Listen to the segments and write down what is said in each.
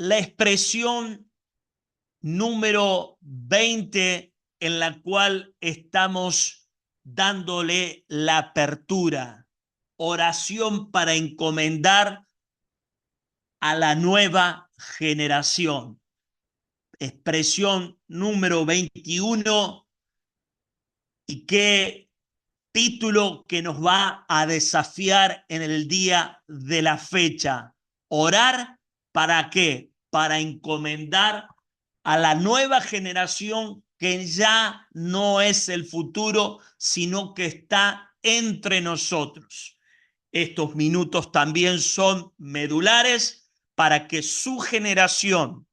la expresión número 20 en la cual estamos dándole la apertura. Oración para encomendar a la nueva generación. Expresión número 21. Y qué título que nos va a desafiar en el día de la fecha. Orar, ¿para qué? Para encomendar a la nueva generación que ya no es el futuro, sino que está entre nosotros. Estos minutos también son medulares para que su generación,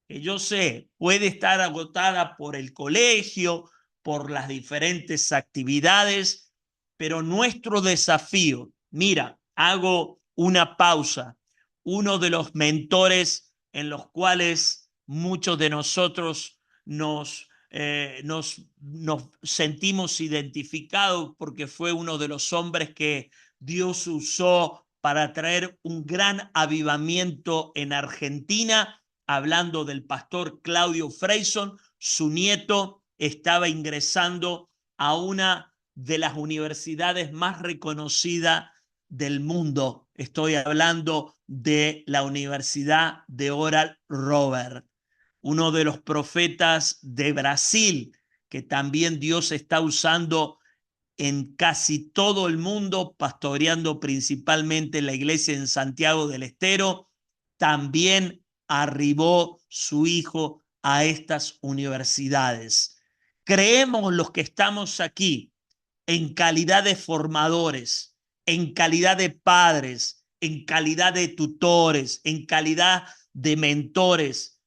que yo sé puede estar agotada por el colegio, por las diferentes actividades, pero nuestro desafío, mira, hago una pausa, uno de los mentores en los cuales muchos de nosotros nos sentimos identificados porque fue uno de los hombres que Dios usó para traer un gran avivamiento en Argentina, hablando del pastor Claudio Freyson. Su nieto estaba ingresando a una de las universidades más reconocidas del mundo. Estoy hablando de la Universidad de Oral Roberts, uno de los profetas de Brasil, que también Dios está usando en casi todo el mundo, pastoreando principalmente la iglesia en Santiago del Estero. También arribó su hijo a estas universidades. Creemos los que estamos aquí en calidad de formadores, en calidad de padres, en calidad de tutores, en calidad de mentores,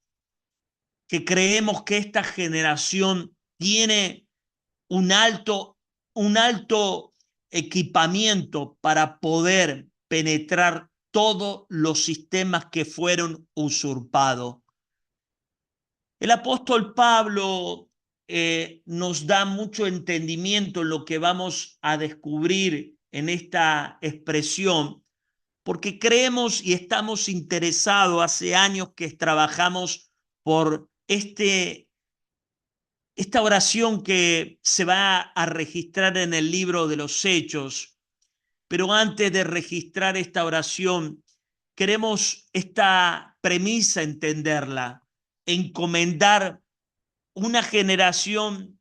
que creemos que esta generación tiene un alto equipamiento para poder penetrar todos los sistemas que fueron usurpados. El apóstol Pablo nos da mucho entendimiento en lo que vamos a descubrir en esta expresión, porque creemos y estamos interesados, hace años que trabajamos por esta oración que se va a registrar en el libro de los Hechos. Pero antes de registrar esta oración, queremos esta premisa entenderla, encomendar una generación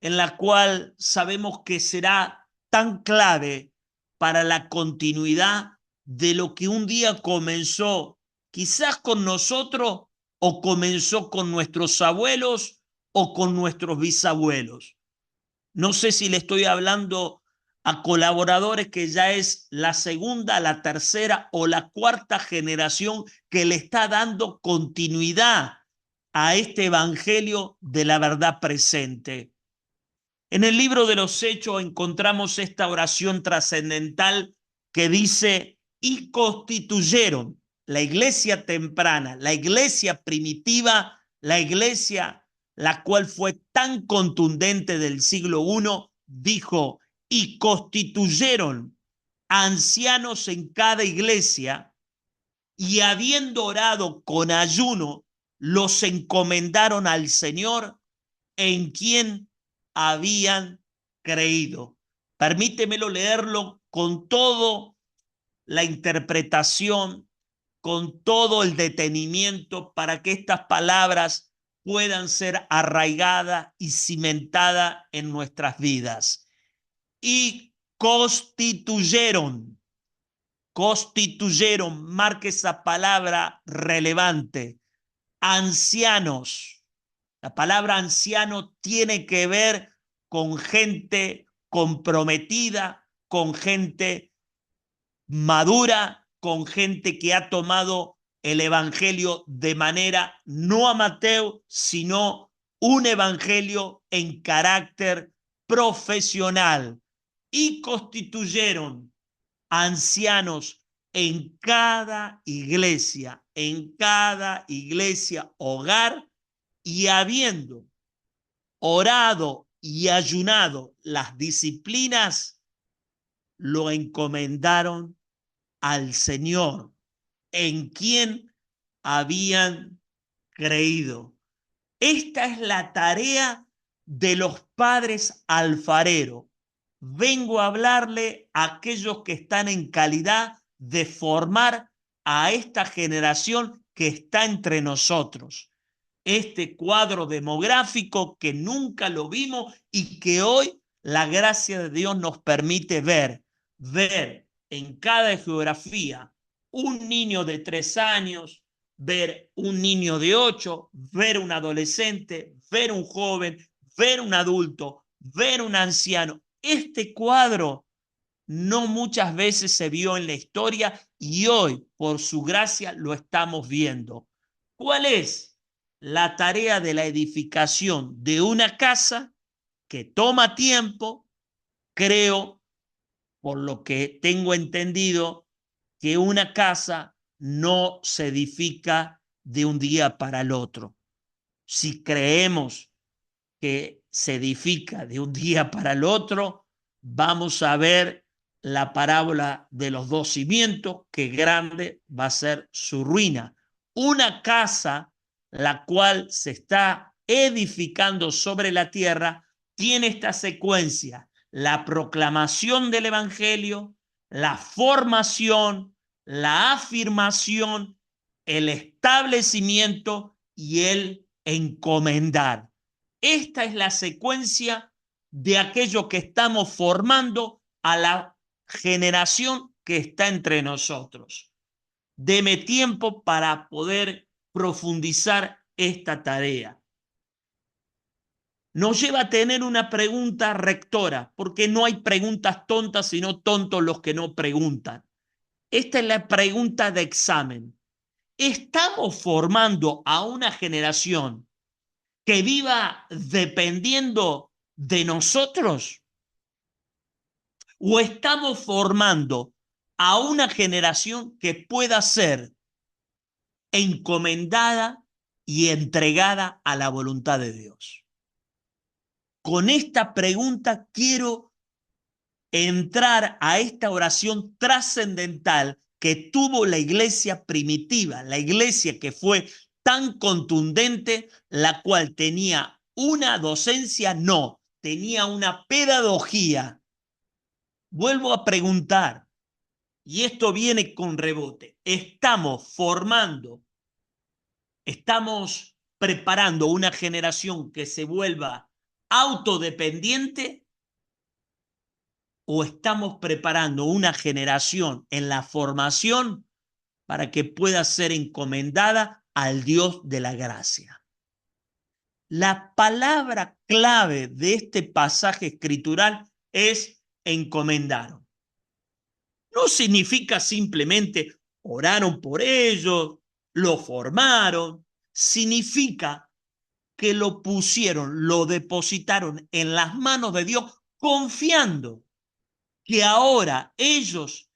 en la cual sabemos que será tan clave para la continuidad de lo que un día comenzó, quizás con nosotros, o comenzó con nuestros abuelos o con nuestros bisabuelos. No sé si le estoy hablando a colaboradores que ya es la segunda, la tercera o la cuarta generación que le está dando continuidad a este evangelio de la verdad presente. En el libro de los Hechos encontramos esta oración trascendental que dice: y constituyeron la iglesia temprana, la iglesia primitiva, la iglesia la cual fue tan contundente del siglo I, dijo: y constituyeron ancianos en cada iglesia, y habiendo orado con ayuno, los encomendaron al Señor, en quien habían creído. Permítemelo leerlo con toda la interpretación, con todo el detenimiento, para que estas palabras puedan ser arraigadas y cimentadas en nuestras vidas. Y constituyeron, marque esa palabra relevante, ancianos. La palabra anciano tiene que ver con gente comprometida, con gente madura, con gente que ha tomado el evangelio de manera no amateur, sino un evangelio en carácter profesional. Y constituyeron ancianos en cada iglesia, hogar, y habiendo orado y ayunado las disciplinas, lo encomendaron al Señor, en quien habían creído. Esta es la tarea de los padres alfareros. Vengo a hablarle a aquellos que están en calidad de formar a esta generación que está entre nosotros. Este cuadro demográfico que nunca lo vimos y que hoy la gracia de Dios nos permite ver en cada geografía un niño de 3 años, ver un niño de 8, ver un adolescente, ver un joven, ver un adulto, ver un anciano. Este cuadro no muchas veces se vio en la historia y hoy, por su gracia, lo estamos viendo. ¿Cuál es la tarea de la edificación de una casa que toma tiempo? Creo, por lo que tengo entendido, que una casa no se edifica de un día para el otro. Si creemos que se edifica de un día para el otro, vamos a ver la parábola de los 2 cimientos, que grande va a ser su ruina. Una casa, la cual se está edificando sobre la tierra, tiene esta secuencia: la proclamación del evangelio, la formación, la afirmación, el establecimiento y el encomendar. Esta es la secuencia de aquello que estamos formando a la generación que está entre nosotros. Deme tiempo para poder profundizar esta tarea. Nos lleva a tener una pregunta rectora, porque no hay preguntas tontas, sino tontos los que no preguntan. Esta es la pregunta de examen. ¿Estamos formando a una generación que viva dependiendo de nosotros? ¿O estamos formando a una generación que pueda ser encomendada y entregada a la voluntad de Dios? Con esta pregunta quiero entrar a esta oración trascendental que tuvo la iglesia primitiva, la iglesia que fue tan contundente, la cual tenía una docencia, no, tenía una pedagogía. Vuelvo a preguntar, y esto viene con rebote: ¿estamos formando, estamos preparando una generación que se vuelva autodependiente, o estamos preparando una generación en la formación para que pueda ser encomendada al Dios de la gracia? La palabra clave de este pasaje escritural es encomendaron. No significa simplemente oraron por ellos, lo formaron. Significa que lo pusieron, lo depositaron en las manos de Dios, confiando que ahora ellos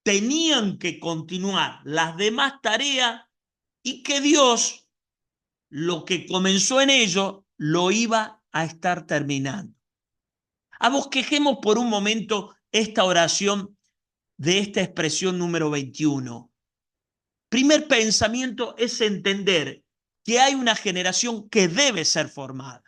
tenían que continuar las demás tareas y que Dios, lo que comenzó en ellos, lo iba a estar terminando. Abosquejemos por un momento esta oración de esta expresión número 21. Primer pensamiento es entender que hay una generación que debe ser formada.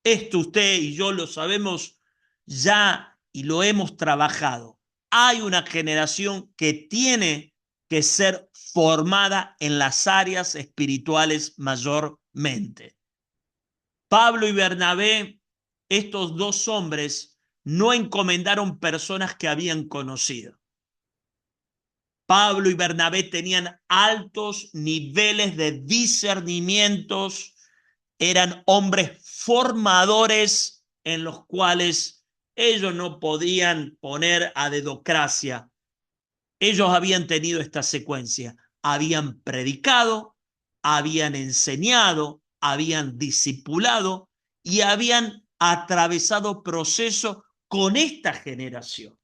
Esto usted y yo lo sabemos ya y lo hemos trabajado. Hay una generación que tiene que ser formada en las áreas espirituales mayormente. Pablo y Bernabé, estos 2 hombres, no encomendaron personas que habían conocido. Pablo y Bernabé tenían altos niveles de discernimientos, eran hombres formadores en los cuales ellos no podían poner a dedocracia. Ellos habían tenido esta secuencia: habían predicado, habían enseñado, habían discipulado y habían atravesado procesos con esta generación.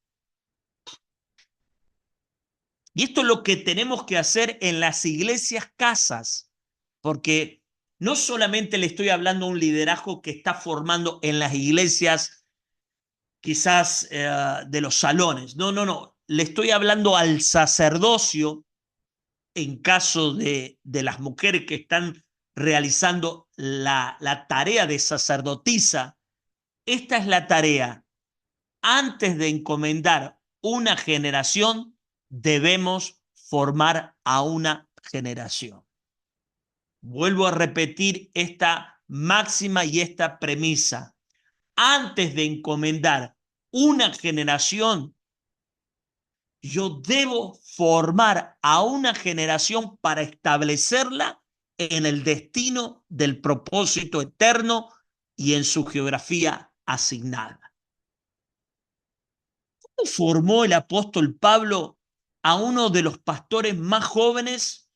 Y esto es lo que tenemos que hacer en las iglesias casas, porque no solamente le estoy hablando a un liderazgo que está formando en las iglesias quizás de los salones, no, le estoy hablando al sacerdocio en caso de las mujeres que están realizando la tarea de sacerdotisa, esta es la tarea. Antes de encomendar una generación, debemos formar a una generación. Vuelvo a repetir esta máxima y esta premisa. Antes de encomendar una generación, yo debo formar a una generación para establecerla en el destino del propósito eterno y en su geografía asignada. ¿Cómo formó el apóstol Pablo a uno de los pastores más jóvenes,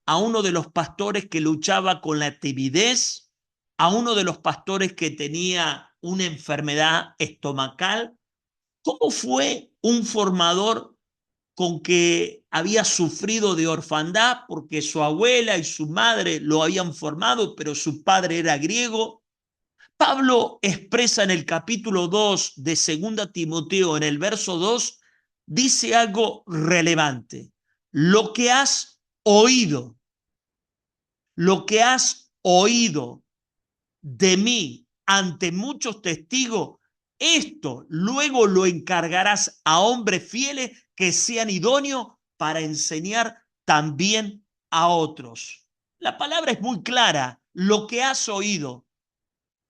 a uno de los pastores que luchaba con la timidez, a uno de los pastores que tenía una enfermedad estomacal? ¿Cómo fue un formador con que había sufrido de orfandad porque su abuela y su madre lo habían formado, pero su padre era griego? Pablo expresa en el capítulo 2 de 2 Timoteo, en el verso 2, dice algo relevante. Lo que has oído, lo que has oído de mí ante muchos testigos, esto luego lo encargarás a hombres fieles que sean idóneos para enseñar también a otros. La palabra es muy clara, lo que has oído.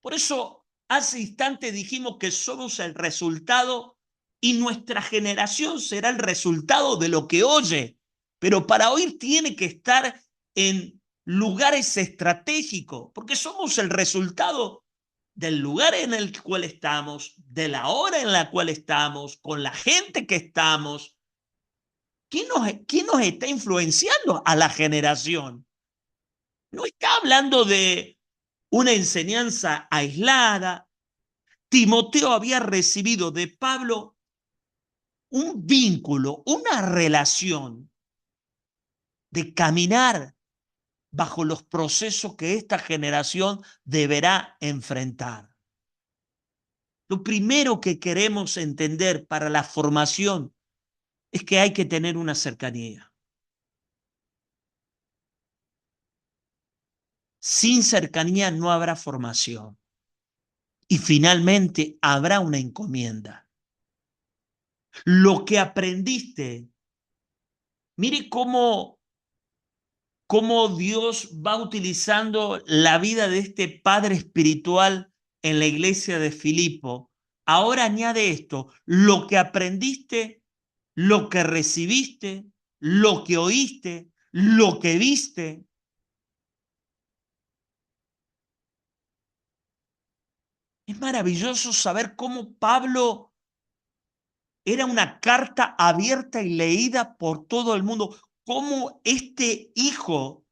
Por eso hace instante dijimos que somos el resultado y nuestra generación será el resultado de lo que oye. Pero para oír tiene que estar en lugares estratégicos, porque somos el resultado del lugar en el cual estamos, de la hora en la cual estamos, con la gente que estamos. ¿Quién nos está influenciando a la generación? No está hablando de una enseñanza aislada. Timoteo había recibido de Pablo un vínculo, una relación de caminar bajo los procesos que esta generación deberá enfrentar. Lo primero que queremos entender para la formación es que hay que tener una cercanía. Sin cercanía no habrá formación. Y finalmente habrá una encomienda. Lo que aprendiste, mire cómo Dios va utilizando la vida de este padre espiritual en la iglesia de Filipo. Ahora añade esto, lo que aprendiste, lo que recibiste, lo que oíste, lo que viste. Es maravilloso saber cómo Pablo era una carta abierta y leída por todo el mundo, cómo este hijo,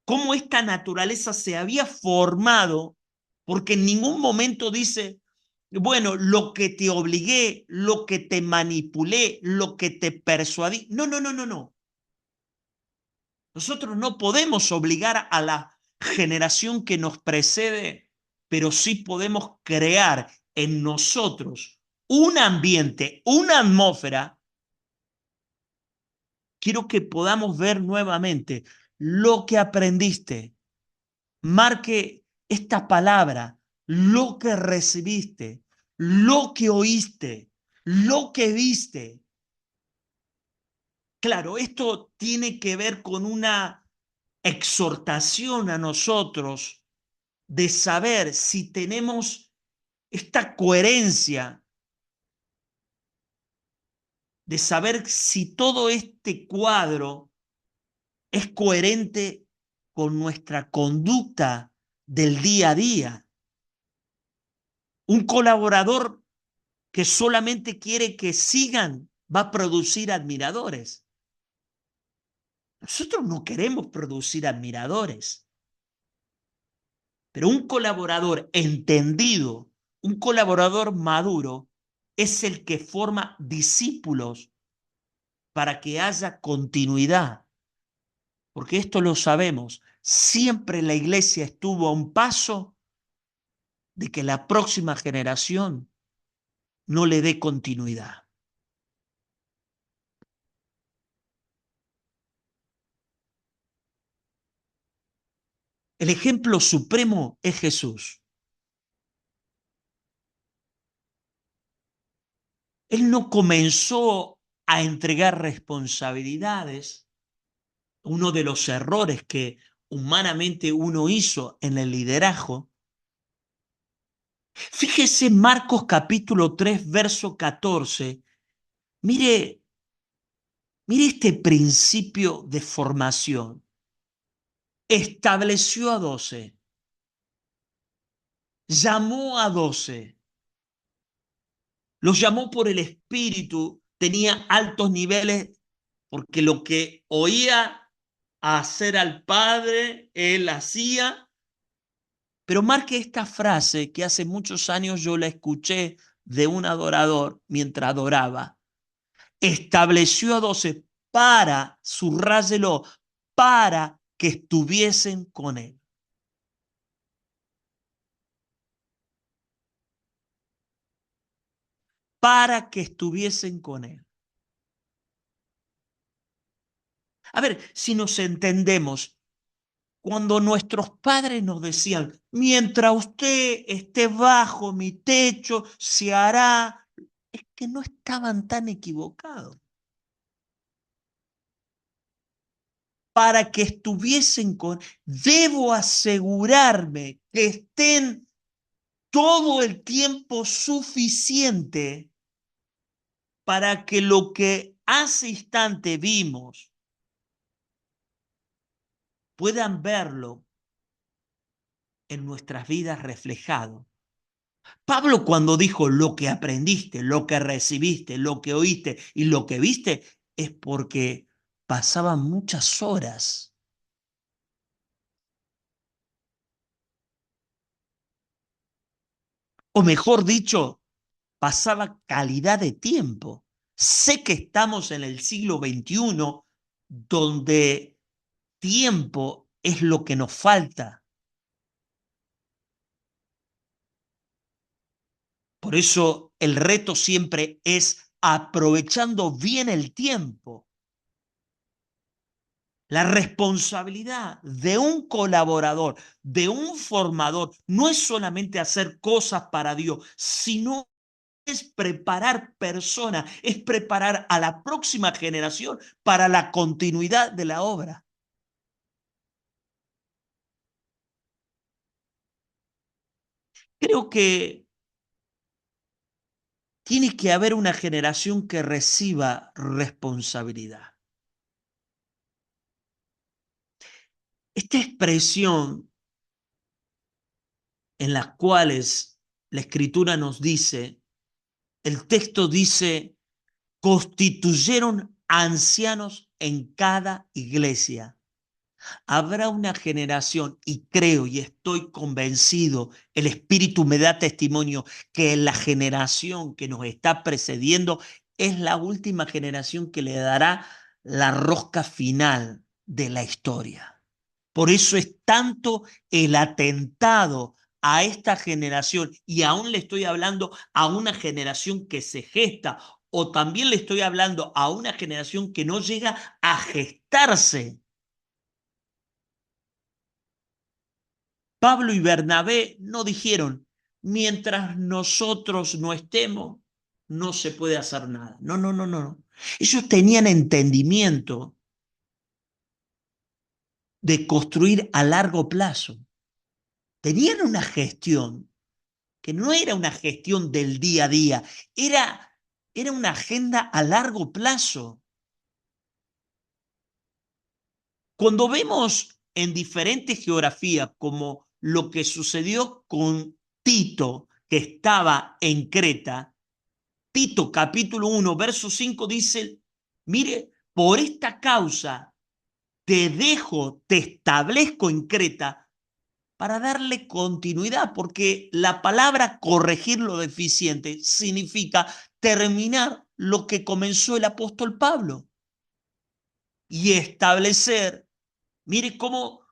cómo esta naturaleza se había formado, porque en ningún momento dice, bueno, lo que te obligué, lo que te manipulé, lo que te persuadí. No, no, no, no, no. Nosotros no podemos obligar a la generación que nos precede, pero sí podemos crear en nosotros un ambiente, una atmósfera. Quiero que podamos ver nuevamente lo que aprendiste. Marque esta palabra, lo que recibiste, lo que oíste, lo que viste. Claro, esto tiene que ver con una exhortación a nosotros de saber si tenemos esta coherencia, de saber si todo este cuadro es coherente con nuestra conducta del día a día. Un colaborador que solamente quiere que sigan va a producir admiradores. Nosotros no queremos producir admiradores, pero un colaborador entendido, un colaborador maduro, es el que forma discípulos para que haya continuidad. Porque esto lo sabemos, siempre la iglesia estuvo a un paso de que la próxima generación no le dé continuidad. El ejemplo supremo es Jesús. Él no comenzó a entregar responsabilidades. Uno de los errores que humanamente uno hizo en el liderazgo. Fíjese Marcos capítulo 3, verso 14. Mire, mire este principio de formación. Estableció a 12, llamó a 12, los llamó por el Espíritu, tenía altos niveles porque lo que oía hacer al Padre, él hacía. Pero marque esta frase que hace muchos años yo la escuché de un adorador mientras adoraba. Estableció a 12 para, subráyelo, para que estuviesen con él. Para que estuviesen con él. A ver, si nos entendemos, cuando nuestros padres nos decían, mientras usted esté bajo mi techo, se hará, es que no estaban tan equivocados. Para que estuviesen con, debo asegurarme que estén todo el tiempo suficiente para que lo que hace instante vimos puedan verlo en nuestras vidas reflejado. Pablo cuando dijo lo que aprendiste, lo que recibiste, lo que oíste y lo que viste, es porque pasaban muchas horas, o mejor dicho, pasaba calidad de tiempo. Sé que estamos en el siglo XXI donde tiempo es lo que nos falta. Por eso el reto siempre es aprovechando bien el tiempo. La responsabilidad de un colaborador, de un formador, no es solamente hacer cosas para Dios, sino es preparar personas, es preparar a la próxima generación para la continuidad de la obra. Creo que tiene que haber una generación que reciba responsabilidad. Esta expresión en las cuales la escritura nos dice, el texto dice, constituyeron ancianos en cada iglesia. Habrá una generación, y creo y estoy convencido, el Espíritu me da testimonio, que la generación que nos está precediendo es la última generación que le dará la rosca final de la historia. Por eso es tanto el atentado a esta generación, y aún le estoy hablando a una generación que se gesta, o también le estoy hablando a una generación que no llega a gestarse. Pablo y Bernabé no dijeron, mientras nosotros no estemos, no se puede hacer nada. No, no, no, no. Ellos tenían entendimiento de construir a largo plazo. Tenían una gestión que no era una gestión del día a día, era una agenda a largo plazo. Cuando vemos en diferentes geografías como lo que sucedió con Tito, que estaba en Creta, Tito capítulo 1, verso 5 dice, mire, por esta causa te dejo, te establezco en Creta para darle continuidad, porque la palabra corregir lo deficiente significa terminar lo que comenzó el apóstol Pablo y establecer, mire cómo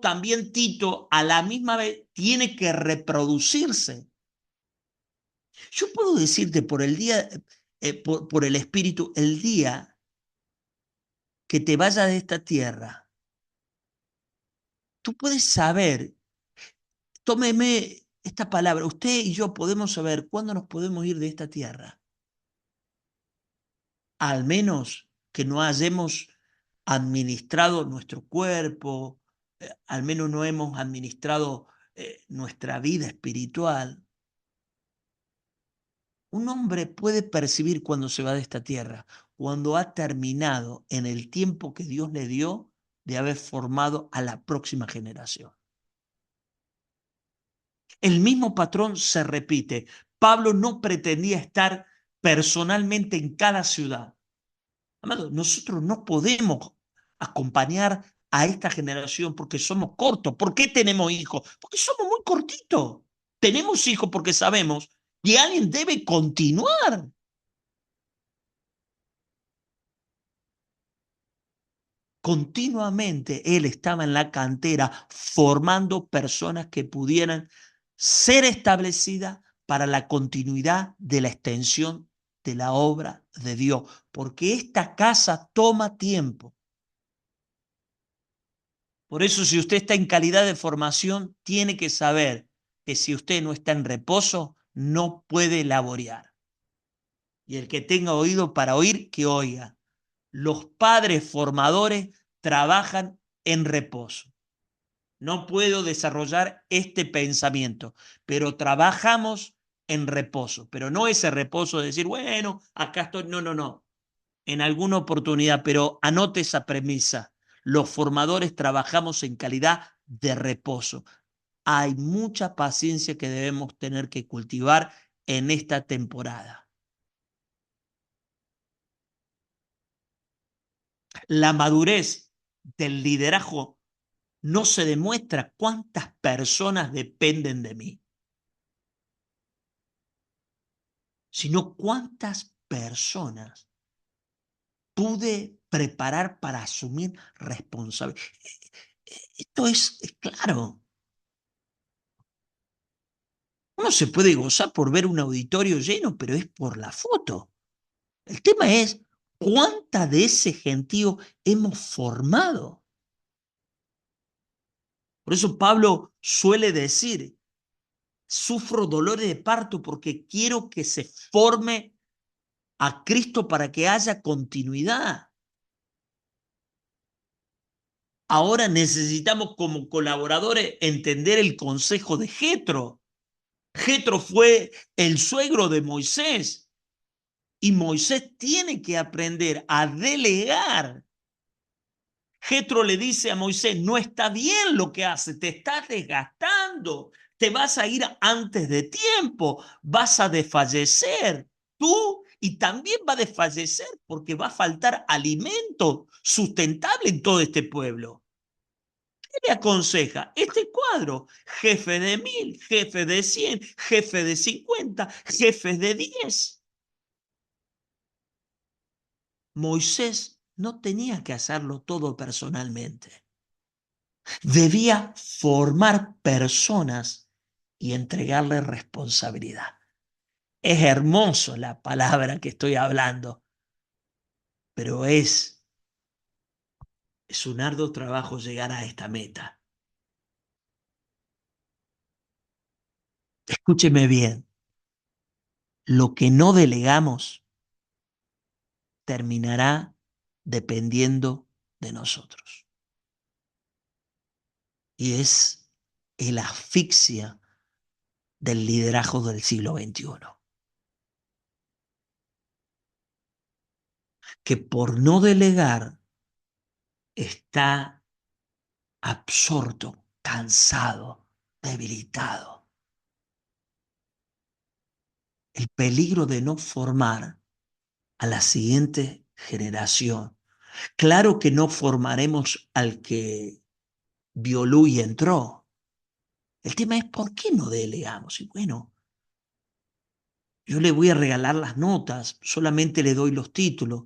también Tito a la misma vez tiene que reproducirse. Yo puedo decirte por el día, por el Espíritu, el día que te vayas de esta tierra, Tú puedes saber, tómeme esta palabra, usted y yo podemos saber cuándo nos podemos ir de esta tierra, al menos que no hayamos administrado nuestro cuerpo, al menos no hemos administrado nuestra vida espiritual. Un hombre puede percibir cuando se va de esta tierra, cuando ha terminado en el tiempo que Dios le dio de haber formado a la próxima generación. El mismo patrón se repite. Pablo no pretendía estar personalmente en cada ciudad. Amado, nosotros no podemos acompañar a esta generación porque somos cortos. ¿Por qué tenemos hijos? Porque somos muy cortitos. Tenemos hijos porque sabemos que alguien debe continuar. Continuamente él estaba en la cantera formando personas que pudieran ser establecidas para la continuidad de la extensión de la obra de Dios, porque esta casa toma tiempo. Por eso, si usted está en calidad de formación, tiene que saber que si usted no está en reposo, no puede laborear. Y el que tenga oído para oír, que oiga. Los padres formadores trabajan en reposo. No puedo desarrollar este pensamiento, pero trabajamos en reposo. Pero no ese reposo de decir, bueno, acá estoy. No, no, no. En alguna oportunidad, pero anote esa premisa. Los formadores trabajamos en calidad de reposo. Hay mucha paciencia que debemos tener que cultivar en esta temporada. La madurez del liderazgo no se demuestra cuántas personas dependen de mí, sino cuántas personas pude preparar para asumir responsabilidad. Esto es claro. Uno se puede gozar por ver un auditorio lleno, pero es por la foto. El tema es cuánta de ese gentío hemos formado. Por eso Pablo suele decir, sufro dolores de parto porque quiero que se forme a Cristo para que haya continuidad. Ahora necesitamos como colaboradores entender el consejo de Jetro. Jetro fue el suegro de Moisés y Moisés tiene que aprender a delegar. Jetro le dice a Moisés, no está bien lo que hace, te estás desgastando, te vas a ir antes de tiempo, vas a desfallecer tú y también va a desfallecer porque va a faltar alimento sustentable en todo este pueblo. ¿Qué le aconseja? Este cuadro, jefe de 1000, jefe de 100, jefe de 50, jefes de 10. Moisés no tenía que hacerlo todo personalmente. Debía formar personas y entregarle responsabilidad. Es hermoso la palabra que estoy hablando, pero es un arduo trabajo llegar a esta meta. Escúcheme bien, lo que no delegamos terminará dependiendo de nosotros. Y es el asfixia del liderazgo del siglo XXI. Que por no delegar está absorto, cansado, debilitado. El peligro de no formar a la siguiente generación. Claro que no formaremos al que violó y entró. El tema es por qué no delegamos. Y bueno, yo le voy a regalar las notas, solamente le doy los títulos.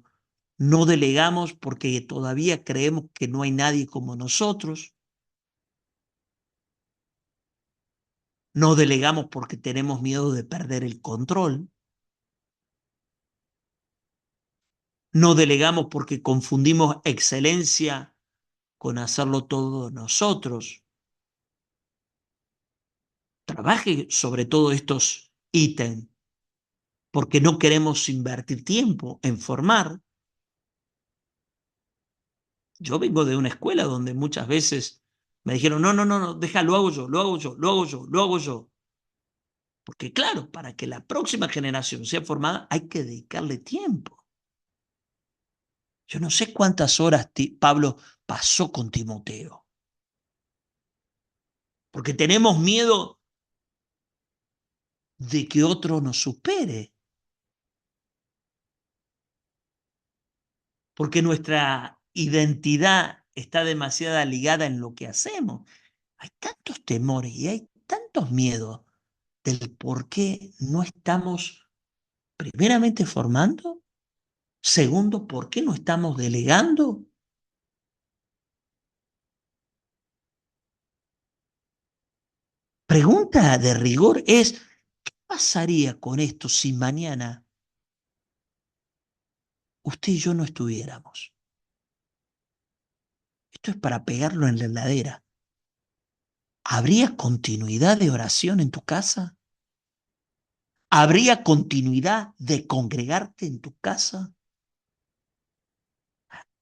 No delegamos porque todavía creemos que no hay nadie como nosotros. No delegamos porque tenemos miedo de perder el control. No delegamos porque confundimos excelencia con hacerlo todo nosotros. trabaje sobre todos estos ítems, porque no queremos invertir tiempo en formar. Yo vengo de una escuela donde muchas veces me dijeron, no, no, no, no, deja, lo hago yo, lo hago yo, lo hago yo, lo hago yo. Porque claro, para que la próxima generación sea formada hay que dedicarle tiempo. Yo no sé cuántas horas Pablo pasó con Timoteo, porque tenemos miedo de que otro nos supere, porque nuestra identidad está demasiado ligada en lo que hacemos. Hay tantos temores y hay tantos miedos del por qué no estamos primeramente formando, segundo, por qué no estamos delegando. Pregunta de rigor es, ¿qué pasaría con esto si mañana usted y yo no estuviéramos? Esto es para pegarlo en la heladera. ¿Habría continuidad de oración en tu casa? ¿Habría continuidad de congregarte en tu casa?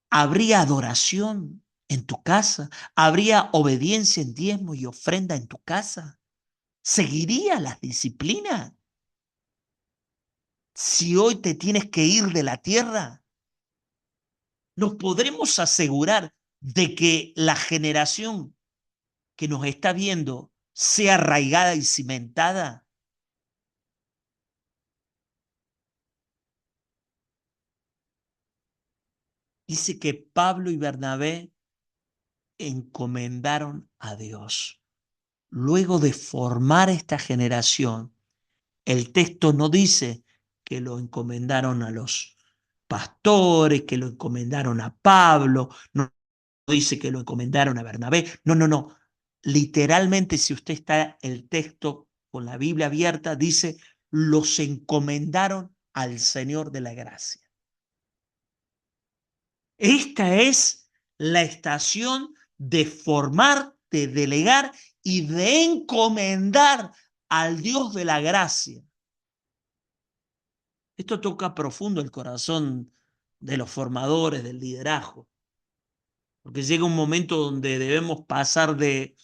¿Habría adoración en tu casa? ¿Habría obediencia en diezmo y ofrenda en tu casa? ¿Seguiría las disciplinas? Si hoy te tienes que ir de la tierra, ¿nos podremos asegurar de que la generación que nos está viendo sea arraigada y cimentada? Dice que Pablo y Bernabé encomendaron a Dios. Luego de formar esta generación, el texto no dice que lo encomendaron a los pastores, que lo encomendaron a Pablo, no dice que lo encomendaron a Bernabé, no, no, no. Literalmente, si usted está el texto con la Biblia abierta, dice, los encomendaron al Señor de la gracia. Esta es la estación de formar, de delegar y de encomendar al Dios de la gracia. Esto toca profundo el corazón de los formadores, del liderazgo, porque llega un momento donde debemos pasar de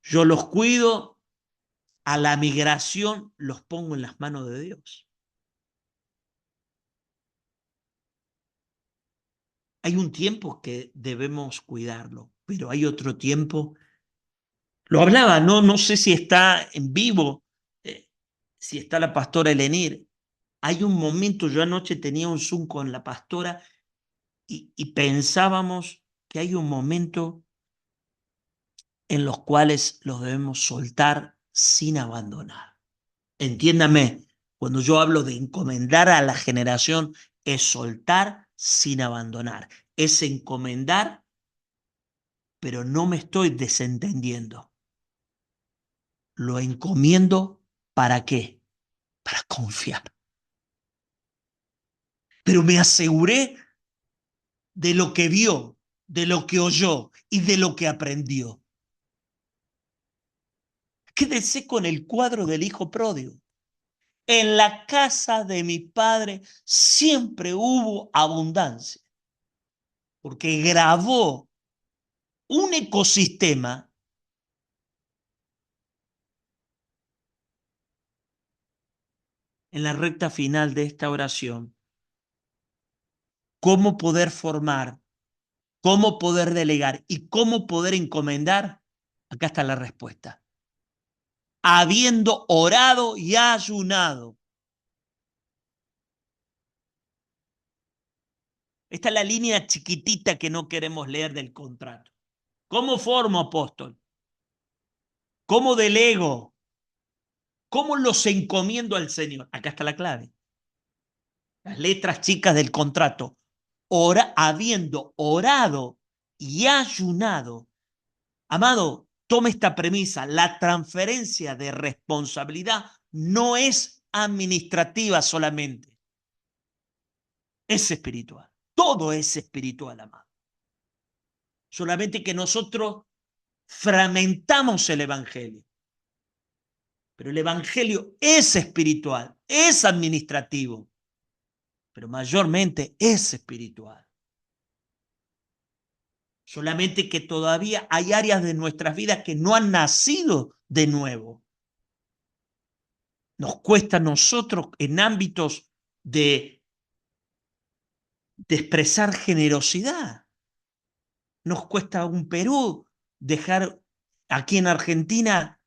yo los cuido a la migración, los pongo en las manos de Dios. Hay un tiempo que debemos cuidarlo, pero hay otro tiempo. Lo hablaba, no, no sé si está en vivo, si está la pastora Elenir. Hay un momento, yo anoche tenía un Zoom con la pastora y pensábamos que hay un momento en los cuales los debemos soltar sin abandonar. Entiéndame, cuando yo hablo de encomendar a la generación, es soltar sin abandonar, es encomendar, pero no me estoy desentendiendo. Lo encomiendo ¿para qué? Para confiar. Pero me aseguré de lo que vio, de lo que oyó y de lo que aprendió. Quédese con el cuadro del hijo pródigo. En la casa de mi padre siempre hubo abundancia, porque grabó un ecosistema en la recta final de esta oración. Cómo poder formar, cómo poder delegar y cómo poder encomendar. Acá está la respuesta. Habiendo orado y ayunado. Esta es la línea chiquitita que no queremos leer del contrato. ¿Cómo formo, apóstol? ¿Cómo delego? ¿Cómo los encomiendo al Señor? Acá está la clave. Las letras chicas del contrato. Habiendo orado y ayunado. Amado, tome esta premisa. La transferencia de responsabilidad no es administrativa solamente. Es espiritual. Todo es espiritual, amado. Solamente que nosotros fragmentamos el evangelio. Pero el evangelio es espiritual, es administrativo, pero mayormente es espiritual. Solamente que todavía hay áreas de nuestras vidas que no han nacido de nuevo. Nos cuesta a nosotros en ámbitos de expresar generosidad. Nos cuesta un Perú dejar aquí en Argentina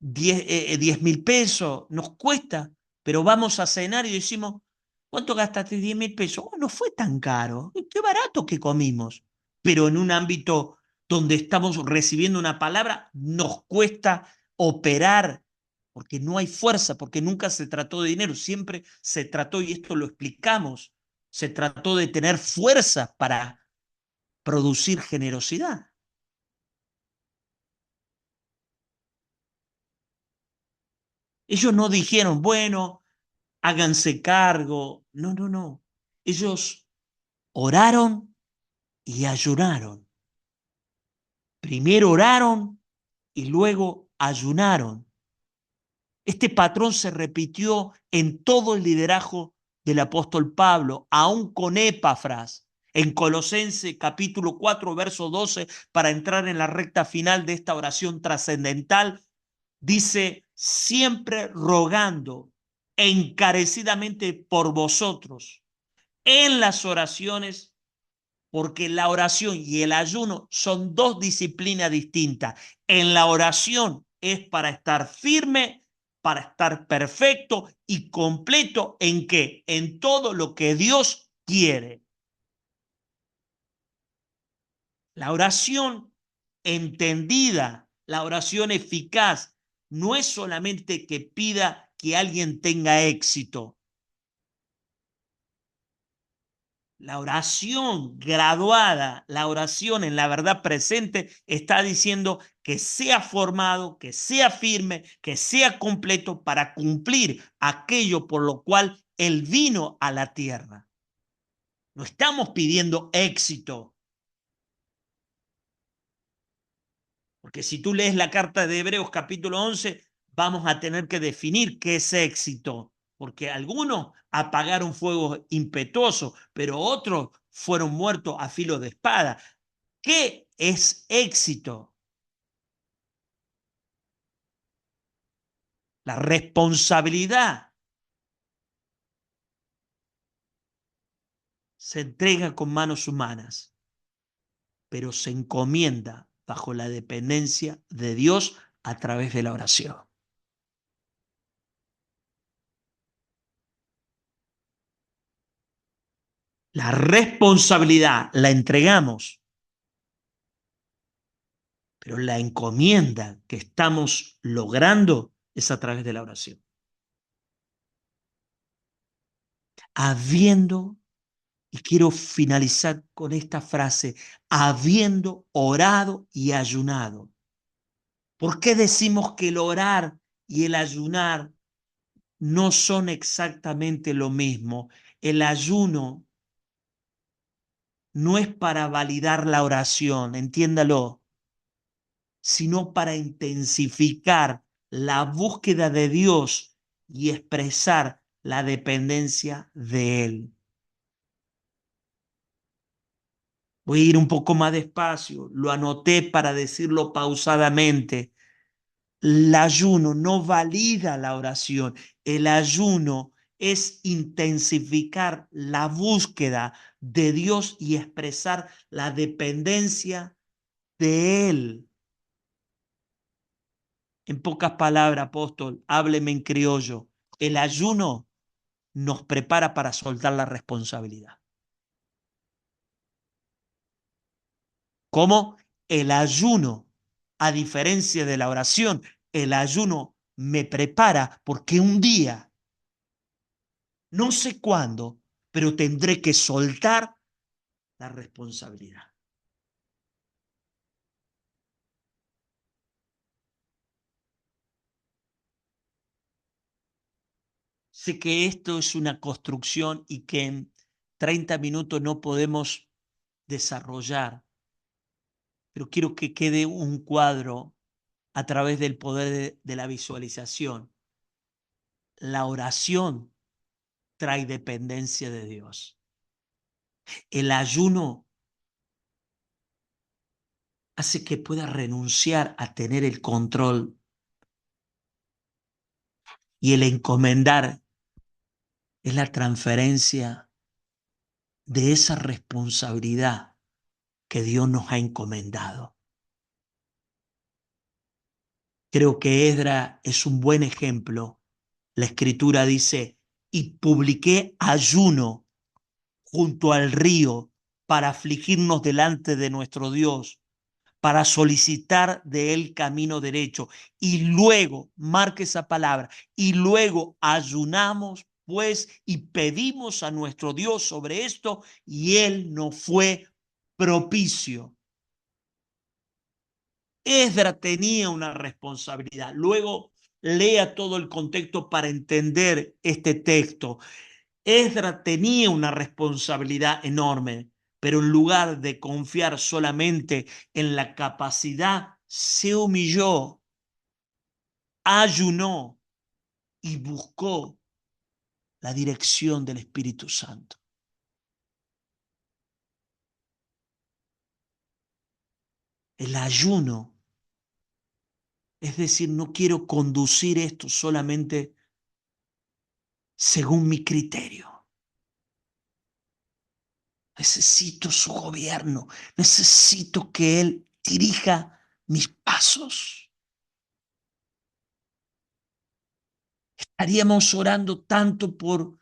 10.000 pesos, nos cuesta, pero vamos a cenar y decimos, ¿cuánto gastaste? 10.000 pesos. Oh, no fue tan caro, qué barato que comimos. Pero en un ámbito donde estamos recibiendo una palabra, nos cuesta operar, porque no hay fuerza, porque nunca se trató de dinero, siempre se trató, y esto lo explicamos, se trató de tener fuerza para producir generosidad. Ellos no dijeron, bueno, háganse cargo. No, no, no. Ellos oraron y ayunaron. Primero oraron y luego ayunaron. Este patrón se repitió en todo el liderazgo del apóstol Pablo, aún con Epafras, en Colosenses capítulo 4, verso 12, para entrar en la recta final de esta oración trascendental. Dice, siempre rogando encarecidamente por vosotros en las oraciones, porque la oración y el ayuno son dos disciplinas distintas. En la oración es para estar firme, para estar perfecto y completo en qué? En todo lo que Dios quiere. La oración entendida, la oración eficaz, no es solamente que pida que alguien tenga éxito. La oración graduada, la oración en la verdad presente, está diciendo que sea formado, que sea firme, que sea completo para cumplir aquello por lo cual Él vino a la tierra. No estamos pidiendo éxito, porque si tú lees la carta de Hebreos capítulo 11, vamos a tener que definir qué es éxito, porque algunos apagaron fuegos impetuosos, pero otros fueron muertos a filo de espada. ¿Qué es éxito? La responsabilidad se entrega con manos humanas, pero se encomienda bajo la dependencia de Dios a través de la oración. La responsabilidad la entregamos, pero la encomienda que estamos logrando es a través de la oración. Habiendo, y quiero finalizar con esta frase, habiendo orado y ayunado. ¿Por qué decimos que el orar y el ayunar no son exactamente lo mismo? El ayuno no es para validar la oración, entiéndalo, sino para intensificar la búsqueda de Dios y expresar la dependencia de Él. Voy a ir un poco más despacio, lo anoté para decirlo pausadamente. El ayuno no valida la oración, el ayuno es intensificar la búsqueda de Dios y expresar la dependencia de Él. En pocas palabras, apóstol, hábleme en criollo. El ayuno nos prepara para soltar la responsabilidad. ¿Cómo? El ayuno, a diferencia de la oración, el ayuno me prepara porque un día, no sé cuándo, pero tendré que soltar la responsabilidad. Sé que esto es una construcción y que en 30 minutos no podemos desarrollar, pero quiero que quede un cuadro a través del poder de la visualización. La oración trae dependencia de Dios. El ayuno hace que puedas renunciar a tener el control, y el encomendar es la transferencia de esa responsabilidad que Dios nos ha encomendado. Creo que Esdras es un buen ejemplo. La Escritura dice, y publiqué ayuno junto al río para afligirnos delante de nuestro Dios, para solicitar de él camino derecho. Y luego, marque esa palabra, y luego ayunamos pues y pedimos a nuestro Dios sobre esto, y él nos fue propicio. Esdras tenía una responsabilidad. Luego lea todo el contexto para entender este texto. Esdras tenía una responsabilidad enorme, pero en lugar de confiar solamente en la capacidad, se humilló, ayunó y buscó la dirección del Espíritu Santo. El ayuno, es decir, no quiero conducir esto solamente según mi criterio. Necesito su gobierno, necesito que Él dirija mis pasos. Estaríamos orando tanto por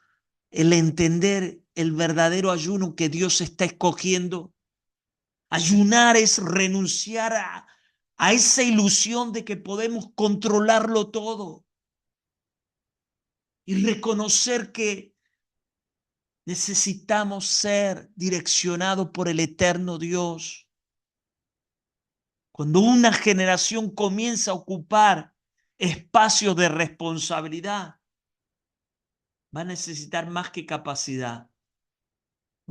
el entender el verdadero ayuno que Dios está escogiendo. Ayunar es renunciar a esa ilusión de que podemos controlarlo todo y reconocer que necesitamos ser direccionados por el eterno Dios. Cuando una generación comienza a ocupar espacios de responsabilidad, va a necesitar más que capacidad,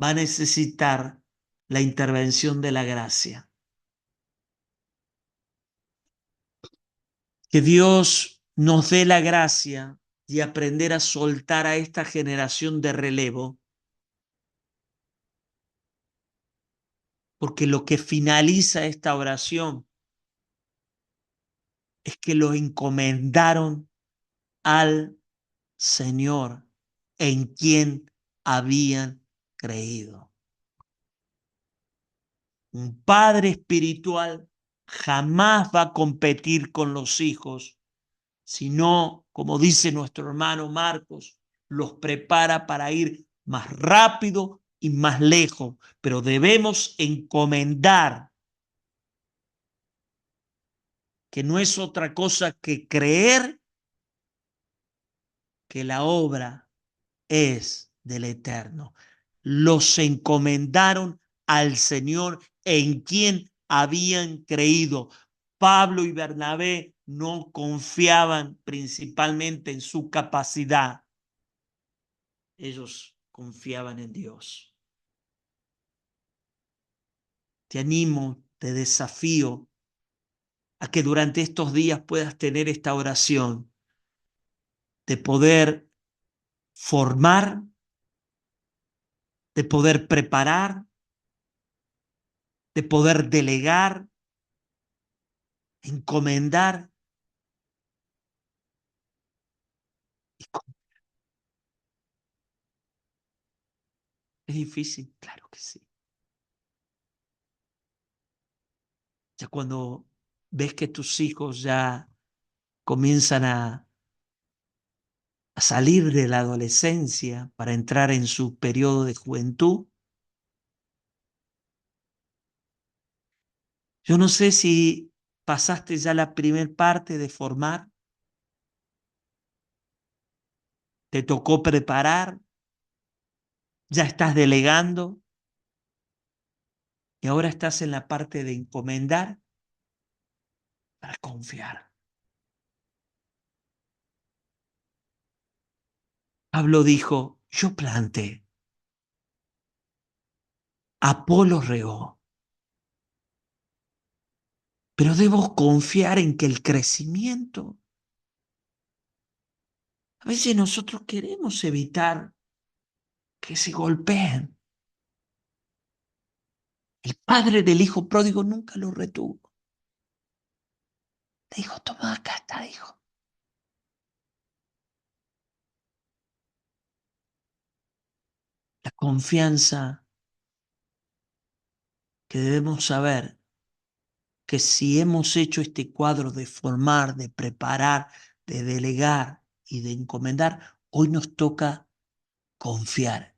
va a necesitar la intervención de la gracia. Que Dios nos dé la gracia de aprender a soltar a esta generación de relevo, porque lo que finaliza esta oración es que lo encomendaron al Señor en quien habían creído. Un padre espiritual jamás va a competir con los hijos, sino, como dice nuestro hermano Marcos, los prepara para ir más rápido y más lejos, pero debemos encomendar, que no es otra cosa que creer que la obra es del Eterno. Los encomendaron al Señor en quien habían creído. Pablo y Bernabé no confiaban principalmente en su capacidad. Ellos confiaban en Dios. Te animo, te desafío a que durante estos días puedas tener esta oración de poder formar, de poder preparar, de poder delegar, encomendar y ¿es difícil? Claro que sí. Ya cuando ves que tus hijos ya comienzan a salir de la adolescencia para entrar en su periodo de juventud, yo no sé si pasaste ya la primer parte de formar, te tocó preparar, ya estás delegando y ahora estás en la parte de encomendar para confiar. Pablo dijo, yo planté, Apolo regó, pero debo confiar en que el crecimiento, a veces nosotros queremos evitar que se golpeen. El padre del hijo pródigo nunca lo retuvo. Le dijo, toma, acá está, hijo. La confianza que debemos saber que si hemos hecho este cuadro de formar, de preparar, de delegar y de encomendar, hoy nos toca confiar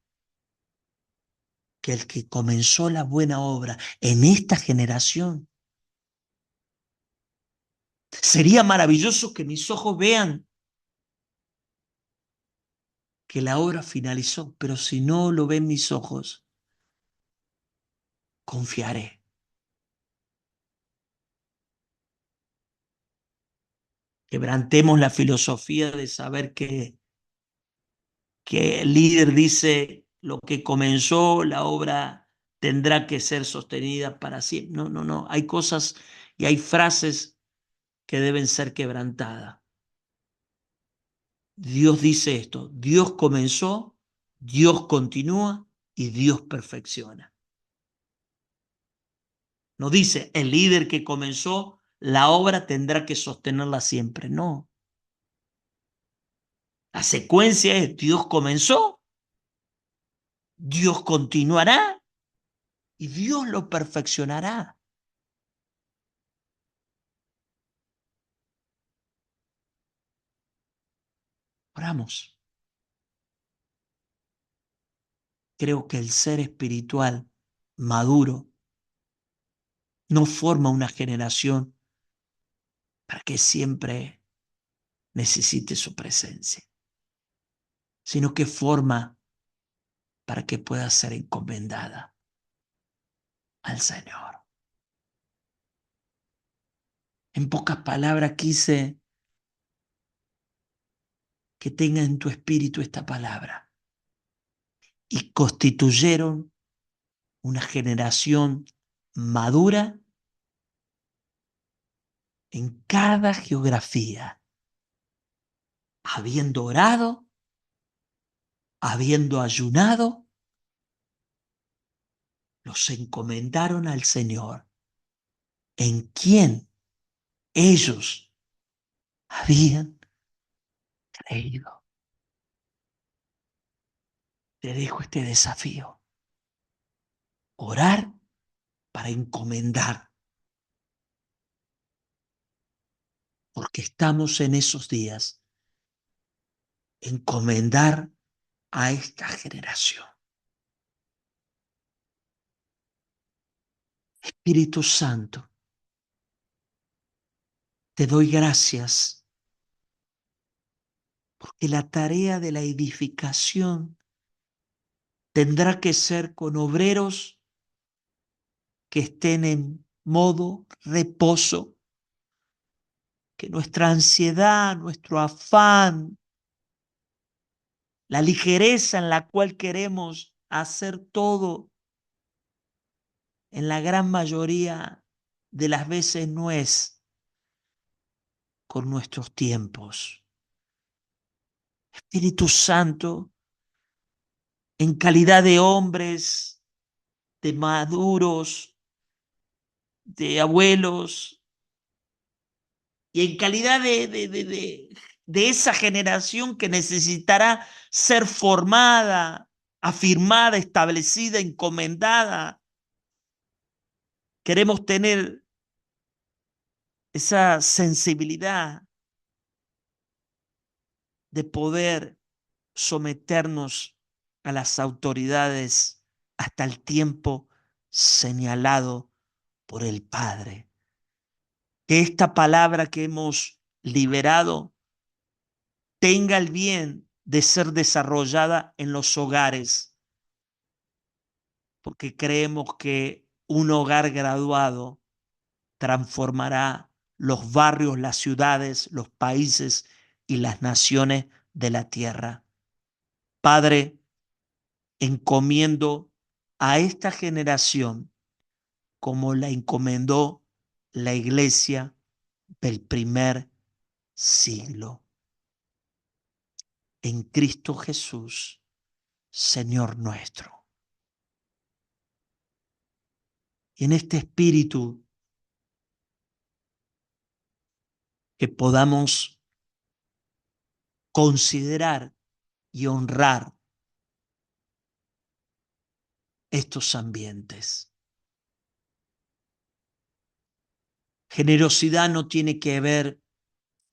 que el que comenzó la buena obra en esta generación, sería maravilloso que mis ojos vean que la obra finalizó, pero si no lo ven mis ojos, confiaré. Quebrantemos la filosofía de saber que el líder dice lo que comenzó, la obra tendrá que ser sostenida para siempre. No, no, no. Hay cosas y hay frases que deben ser quebrantadas. Dios dice esto, Dios comenzó, Dios continúa y Dios perfecciona. No dice el líder que comenzó la obra tendrá que sostenerla siempre. No. La secuencia es Dios comenzó, Dios continuará y Dios lo perfeccionará. Oramos. Creo que el ser espiritual maduro no forma una generación para que siempre necesite su presencia, sino que forma para que pueda ser encomendada al Señor. En pocas palabras quise que tenga en tu espíritu esta palabra. Y constituyeron una generación madura en cada geografía, habiendo orado, habiendo ayunado, los encomendaron al Señor, en quien ellos habían creído. Te dejo este desafío. Orar para encomendar, porque estamos en esos días. Encomendar a esta generación. Espíritu Santo, te doy gracias porque la tarea de la edificación tendrá que ser con obreros que estén en modo reposo, que nuestra ansiedad, nuestro afán, la ligereza en la cual queremos hacer todo, en la gran mayoría de las veces no es con nuestros tiempos. Espíritu Santo, en calidad de hombres, de maduros, de abuelos, y en calidad de esa generación que necesitará ser formada, afirmada, establecida, encomendada. Queremos tener esa sensibilidad de poder someternos a las autoridades hasta el tiempo señalado por el Padre. Que esta palabra que hemos liberado tenga el bien de ser desarrollada en los hogares, porque creemos que un hogar graduado transformará los barrios, las ciudades, los países y las naciones de la tierra. Padre, encomiendo a esta generación como la encomendó la iglesia del primer siglo. En Cristo Jesús, Señor nuestro. Y en este espíritu que podamos considerar y honrar estos ambientes. Generosidad no tiene que ver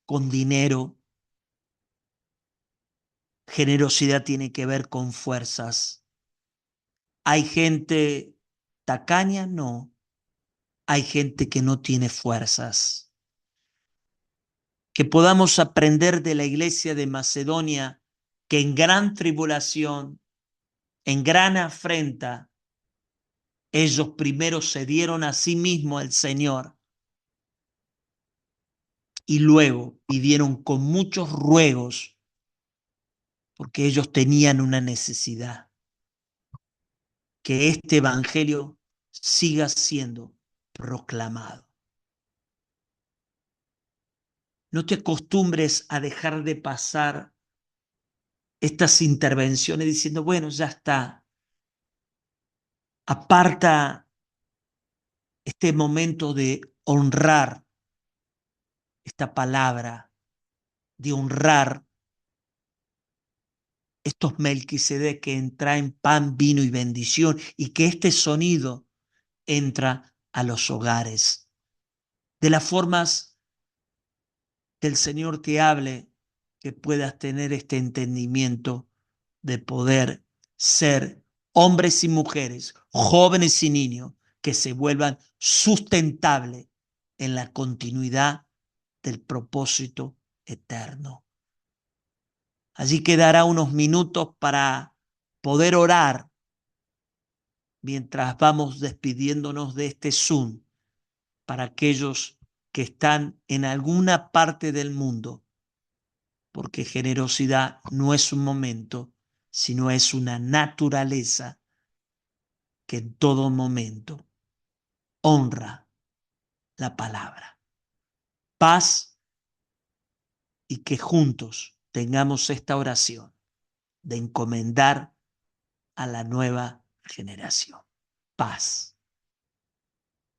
con dinero. Generosidad tiene que ver con fuerzas. ¿Hay gente tacaña? No. Hay gente que no tiene fuerzas. Que podamos aprender de la iglesia de Macedonia que en gran tribulación, en gran afrenta, ellos primero se dieron a sí mismos al Señor y luego pidieron con muchos ruegos porque ellos tenían una necesidad. Que este evangelio siga siendo proclamado. No te acostumbres a dejar de pasar estas intervenciones diciendo, bueno, ya está. Aparta este momento de honrar esta palabra, de honrar estos Melquisedec que traen pan, vino y bendición, y que este sonido entra a los hogares. De las formas que el Señor te hable, que puedas tener este entendimiento de poder ser hombres y mujeres, jóvenes y niños, que se vuelvan sustentables en la continuidad del propósito eterno. Allí quedará unos minutos para poder orar mientras vamos despidiéndonos de este Zoom para aquellos que están en alguna parte del mundo, porque generosidad no es un momento, sino es una naturaleza que en todo momento honra la palabra. Paz y que juntos tengamos esta oración de encomendar a la nueva generación. Paz.